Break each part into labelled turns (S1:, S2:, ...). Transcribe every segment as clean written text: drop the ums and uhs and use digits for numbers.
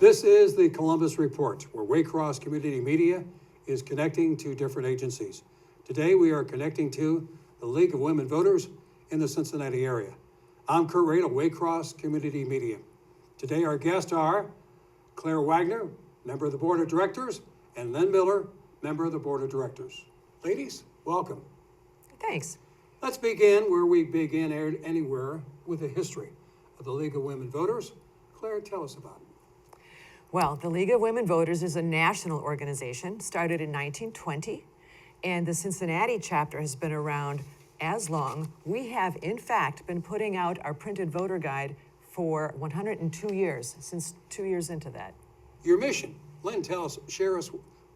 S1: This is the Columbus Report, where Waycross Community Media is connecting to different agencies. Today we are connecting to the League of Women Voters in the Cincinnati area. I'm Kurt Reid of Waycross Community Media. Today our guests are Claire Wagner, member of the Board of Directors, and Lynne Miller, member of the Board of Directors. Ladies, welcome.
S2: Thanks.
S1: Let's begin where we begin anywhere, with the history of the League of Women Voters. Claire, tell us about it.
S2: Well, the League of Women Voters is a national organization, started in 1920, and the Cincinnati chapter has been around as long. We have, in fact, been putting out our printed voter guide for 102 years, since 2 years into that.
S1: Your mission. Lynne, share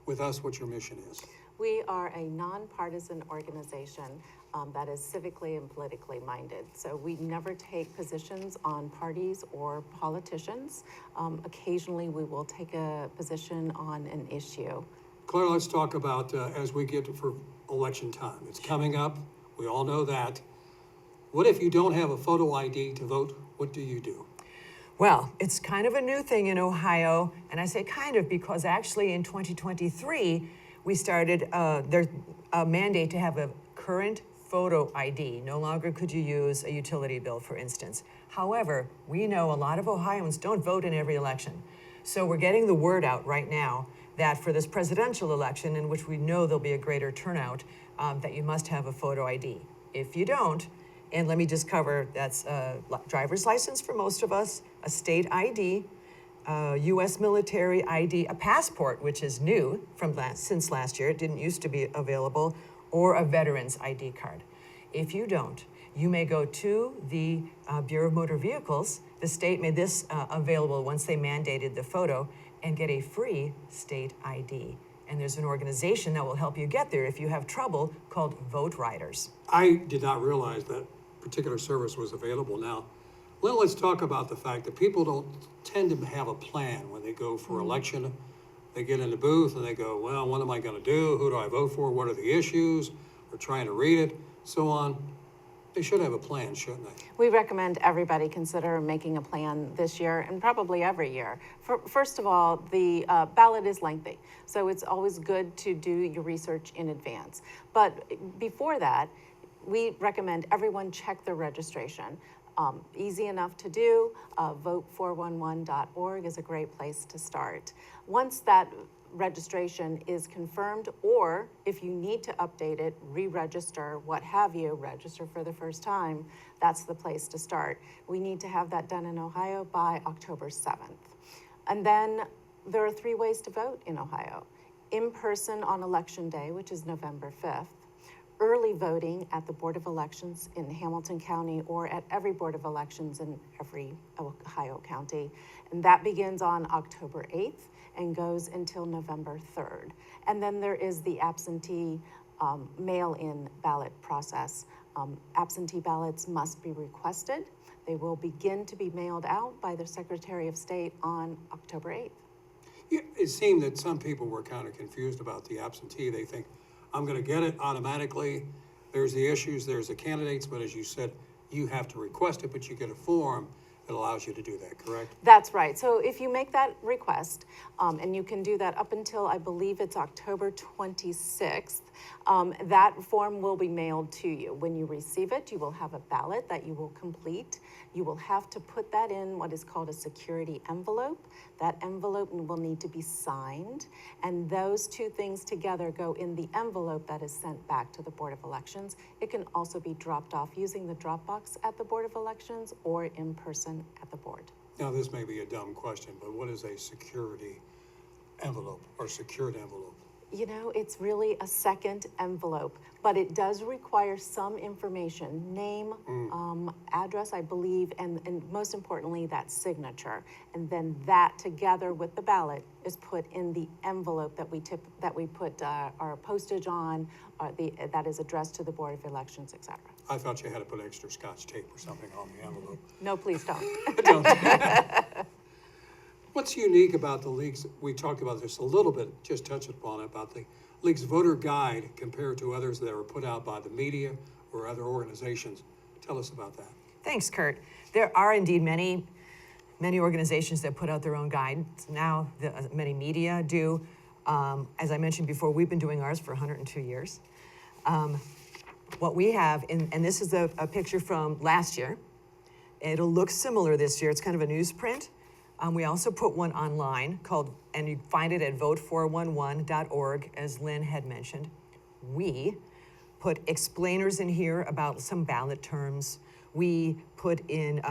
S1: with us what your mission is.
S3: We are a nonpartisan organization that is civically and politically minded. So we never take positions on parties or politicians. Occasionally we will take a position on an issue.
S1: Claire, let's talk about as we get for election time. It's coming up. We all know that. What if you don't have a photo ID to vote? What do you do?
S2: Well, it's kind of a new thing in Ohio, and I say kind of because actually in 2023, we started there's a mandate to have a current photo ID. No longer could you use a utility bill, for instance. However, we know a lot of Ohioans don't vote in every election. So we're getting the word out right now that for this presidential election, in which we know there'll be a greater turnout, that you must have a photo ID. If you don't, and let me just cover, that's a driver's license for most of us, a state ID, U.S. military ID, a passport, which is new since last year, it didn't used to be available, or a veteran's ID card. If you don't, you may go to the Bureau of Motor Vehicles. The state made this available once they mandated the photo, and get a free state ID. And there's an organization that will help you get there if you have trouble, called Vote Riders.
S1: I did not realize that particular service was available now. Well, let's talk about the fact that people don't tend to have a plan when they go for election. They get in the booth and they go, well, what am I going to do? Who do I vote for? What are the issues? We're trying to read it, so on. They should have a plan, shouldn't they?
S3: We recommend everybody consider making a plan this year and probably every year. First of all, the ballot is lengthy, so it's always good to do your research in advance. But before that, we recommend everyone check their registration. Easy enough to do. Vote411.org is a great place to start. Once that registration is confirmed, or if you need to update it, re-register, what have you, register for the first time, that's the place to start. We need to have that done in Ohio by October 7th. And then there are 3 ways to vote in Ohio. In person on Election Day, which is November 5th. Early voting at the Board of Elections in Hamilton County, or at every Board of Elections in every Ohio county. And that begins on October 8th and goes until November 3rd. And then there is the absentee mail-in ballot process. Absentee ballots must be requested. They will begin to be mailed out by the Secretary of State on October 8th.
S1: Yeah, it seemed that some people were kind of confused about the absentee. They think, I'm going to get it automatically. There's the issues, there's the candidates, but as you said, you have to request it, but you get a form that allows you to do that, correct?
S3: That's right. So if you make that request, and you can do that up until, I believe it's October 26th, that form will be mailed to you. When you receive it, you will have a ballot that you will complete. You will have to put that in what is called a security envelope. That envelope will need to be signed, and those 2 things together go in the envelope that is sent back to the Board of Elections. It can also be dropped off using the drop box at the Board of Elections or in person at the board.
S1: Now, this may be a dumb question, but what is a security envelope or secured envelope?
S3: You know, it's really a second envelope, but it does require some information, name, address, I believe, and most importantly, that signature. And then that together with the ballot is put in the envelope that we put our postage on, that is addressed to the Board of Elections, etc.
S1: I thought you had to put extra Scotch tape or something on the envelope.
S3: No, please don't.
S1: Don't. What's unique about the League's, we talked about this a little bit, just touched upon it, about the League's voter guide compared to others that are put out by the media or other organizations. Tell us about that.
S2: Thanks, Kurt. There are indeed many many organizations that put out their own guides now, many media do. As I mentioned before, we've been doing ours for 102 years. What we have, and this is a picture from last year. It'll look similar this year. It's kind of a newsprint. We also put one online called, and you find it at vote411.org, as Lynn had mentioned. We put explainers in here about some ballot terms. We put in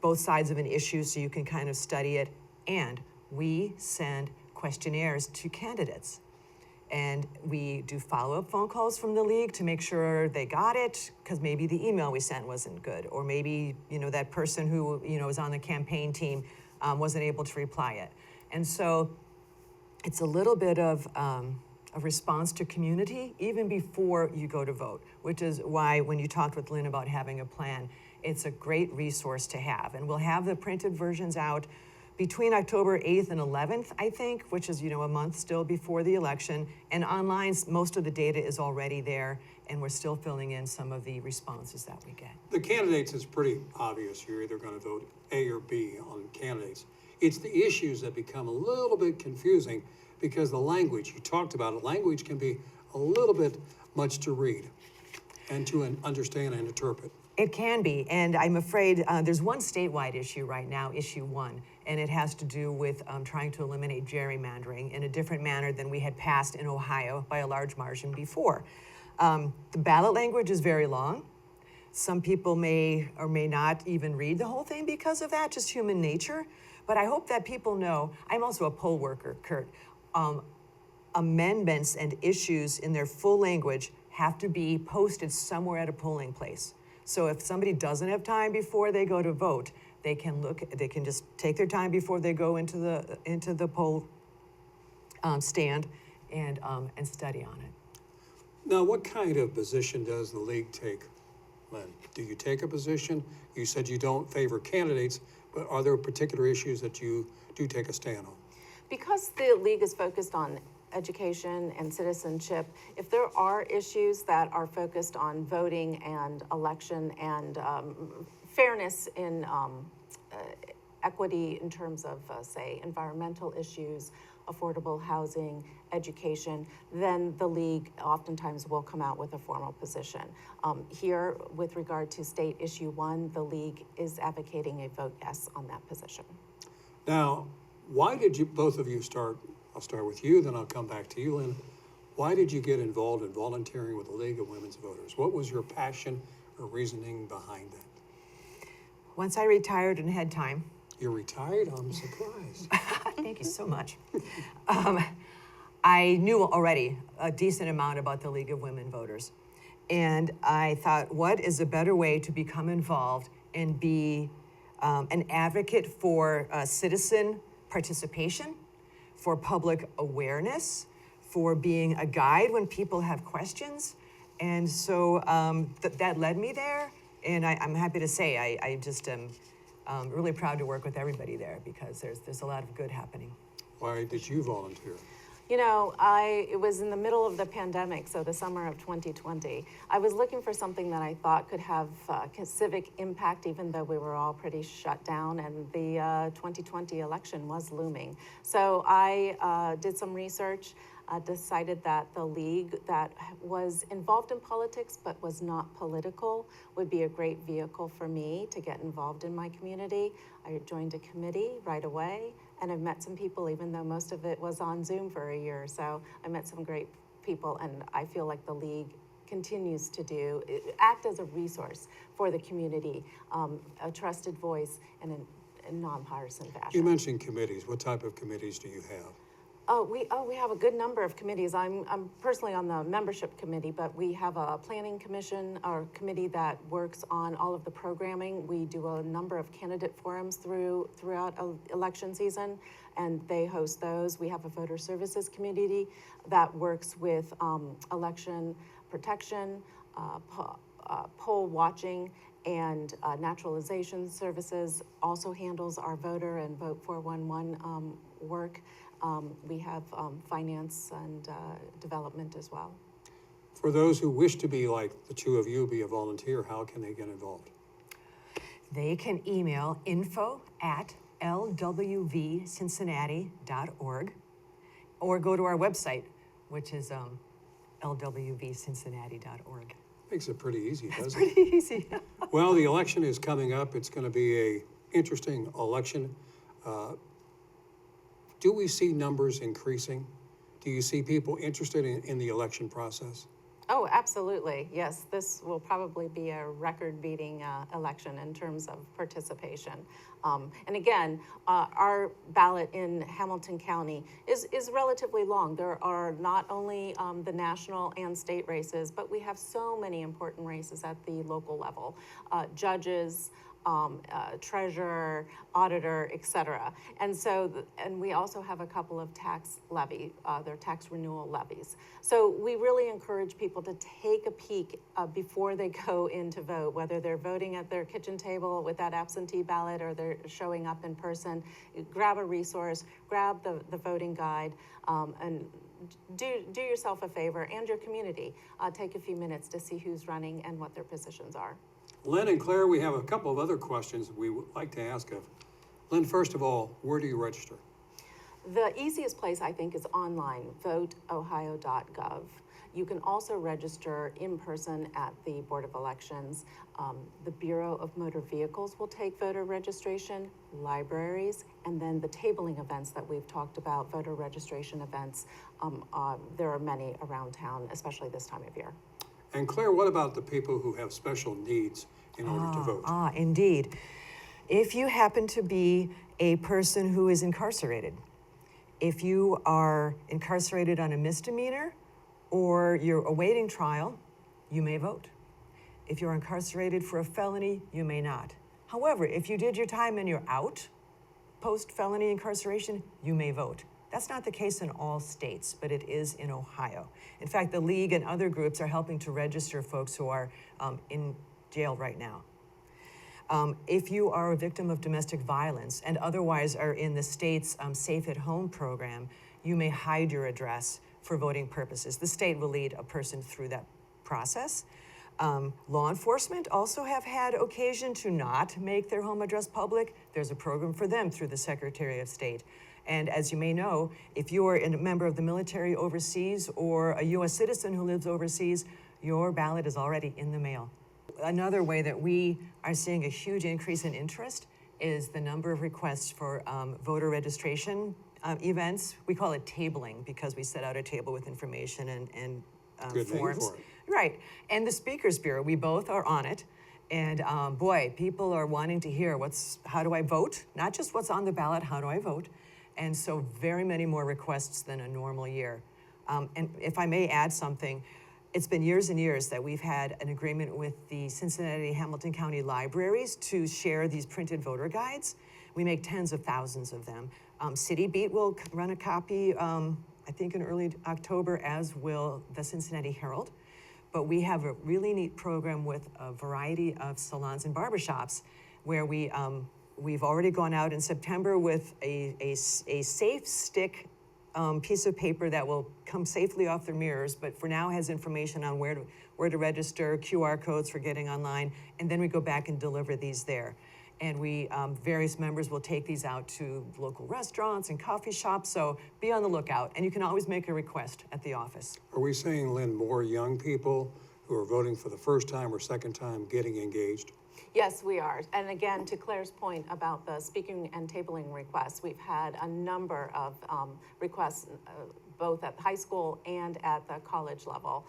S2: both sides of an issue so you can kind of study it. And we send questionnaires to candidates. And we do follow-up phone calls from the league to make sure they got it, because maybe the email we sent wasn't good, or maybe that person who was on the campaign team wasn't able to reply it. And so it's a little bit of a response to community even before you go to vote, which is why when you talked with Lynn about having a plan, it's a great resource to have. And we'll have the printed versions out between October 8th and 11th, I think, which is, a month still before the election. And online, most of the data is already there, and we're still filling in some of the responses that we get.
S1: The candidates is pretty obvious. You're either going to vote A or B on candidates. It's the issues that become a little bit confusing because the language, you talked about it, language can be a little bit much to read and to understand and interpret.
S2: It can be, and I'm afraid there's one statewide issue right now, issue 1, and it has to do with trying to eliminate gerrymandering in a different manner than we had passed in Ohio by a large margin before. The ballot language is very long. Some people may or may not even read the whole thing because of that, just human nature. But I hope that people know, I'm also a poll worker, Kurt. Amendments and issues in their full language have to be posted somewhere at a polling place. So if somebody doesn't have time before they go to vote, they can just take their time before they go into the poll stand and study on it.
S1: Now, what kind of position does the league take, Lynn? Do you take a position? You said you don't favor candidates, but are there particular issues that you do take a stand on?
S3: Because the league is focused on education and citizenship, if there are issues that are focused on voting and election and fairness in equity in terms of, say, environmental issues, affordable housing, education, then the league oftentimes will come out with a formal position. Here, with regard to state issue 1, the league is advocating a vote yes on that position.
S1: Now, why did you, both of you start, I'll start with you, then I'll come back to you, Lynn. Why did you get involved in volunteering with the League of Women's Voters? What was your passion or reasoning behind that?
S2: Once I retired and had time.
S1: You're retired? I'm surprised.
S2: Thank you so much. I knew already a decent amount about the League of Women Voters. And I thought, what is a better way to become involved and be an advocate for citizen participation, for public awareness, for being a guide when people have questions. And so that led me there. And I'm happy to say I just am really proud to work with everybody there because there's a lot of good happening.
S1: Why did you volunteer?
S3: It was in the middle of the pandemic, so the summer of 2020. I was looking for something that I thought could have civic impact, even though we were all pretty shut down and the 2020 election was looming. So I did some research, decided that the league that was involved in politics but was not political would be a great vehicle for me to get involved in my community. I joined a committee right away. And I've met some people, even though most of it was on Zoom for a year or so. I met some great people, and I feel like the league continues to act as a resource for the community, a trusted voice in a nonpartisan fashion.
S1: You mentioned committees. What type of committees do you have?
S3: We have a good number of committees. I'm personally on the membership committee, but we have a planning commission or committee that works on all of the programming. We do a number of candidate forums throughout election season, and they host those. We have a voter services committee that works with election protection, poll watching, and naturalization services. Also handles our voter and Vote 411 work. We have finance and development as well.
S1: For those who wish to be like the two of you, be a volunteer, how can they get involved?
S2: They can email info at lwvcincinnati.org, or go to our website, which is lwvcincinnati.org.
S1: Makes it pretty easy, doesn't it?
S2: Pretty easy.
S1: Well, the election is coming up. It's going to be a interesting election. Do we see numbers increasing? Do you see people interested in the election process?
S3: Oh, absolutely. Yes, this will probably be a record-beating election in terms of participation. And again, our ballot in Hamilton County is relatively long. There are not only the national and state races, but we have so many important races at the local level. Judges, treasurer, auditor, et cetera. And so, and we also have a couple of tax levy, their tax renewal levies. So we really encourage people to take a peek before they go in to vote, whether they're voting at their kitchen table with that absentee ballot or they're showing up in person. Grab a resource, grab the voting guide, and do yourself a favor and your community. Take a few minutes to see who's running and what their positions are.
S1: Lynn and Claire, we have a couple of other questions we would like to ask of. Lynn, first of all, where do you register?
S3: The easiest place, I think, is online, voteohio.gov. You can also register in person at the Board of Elections. The Bureau of Motor Vehicles will take voter registration, libraries, and then the tabling events that we've talked about, voter registration events. There are many around town, especially this time of year.
S1: And Claire, what about the people who have special needs in order to vote?
S2: Indeed. If you happen to be a person who is incarcerated, if you are incarcerated on a misdemeanor or you're awaiting trial, you may vote. If you're incarcerated for a felony, you may not. However, if you did your time and you're out post-felony incarceration, you may vote. That's not the case in all states, but it is in Ohio. In fact, the League and other groups are helping to register folks who are in jail right now. If you are a victim of domestic violence and otherwise are in the state's Safe at Home program, you may hide your address for voting purposes. The state will lead a person through that process. Law enforcement also have had occasion to not make their home address public. There's a program for them through the Secretary of State. And as you may know, if you are a member of the military overseas or a U.S. citizen who lives overseas, your ballot is already in the mail. Another way that we are seeing a huge increase in interest is the number of requests for voter registration events. We call it tabling because we set out a table with information and
S1: Good
S2: forms.
S1: name for it.
S2: Right. And the Speakers Bureau, we both are on it. And boy, people are wanting to hear how do I vote? Not just what's on the ballot, how do I vote? And so very many more requests than a normal year. And if I may add something, it's been years and years that we've had an agreement with the Cincinnati Hamilton County libraries to share these printed voter guides. We make tens of thousands of them. City Beat will run a copy, I think in early October, as will the Cincinnati Herald. But we have a really neat program with a variety of salons and barbershops where we've already gone out in September with a safe stick piece of paper that will come safely off their mirrors, but for now has information on where to register, QR codes for getting online, and then we go back and deliver these there. And we, various members will take these out to local restaurants and coffee shops, so be on the lookout. And you can always make a request at the office.
S1: Are we saying, Lynn, more young people who are voting for the first time or second time getting engaged?
S3: Yes, we are. And again, to Claire's point about the speaking and tabling requests, we've had a number of requests both at high school and at the college level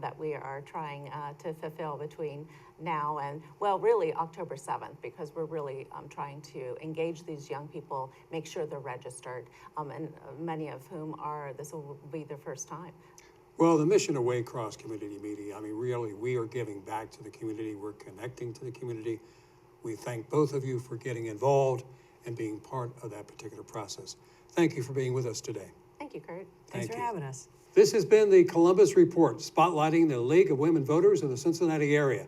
S3: that we are trying to fulfill between now and, well, really October 7th, because we're really trying to engage these young people, make sure they're registered, and many of whom this will be their first time.
S1: Well, the mission of Waycross Community Media, I mean, really, we are giving back to the community. We're connecting to the community. We thank both of you for getting involved and being part of that particular process. Thank you for being with us today.
S3: Thank you, Kurt.
S2: Thanks for having us.
S1: This has been the Columbus Report, spotlighting the League of Women Voters in the Cincinnati area.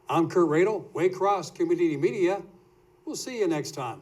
S1: I'm Kurt Radel, Waycross Community Media. We'll see you next time.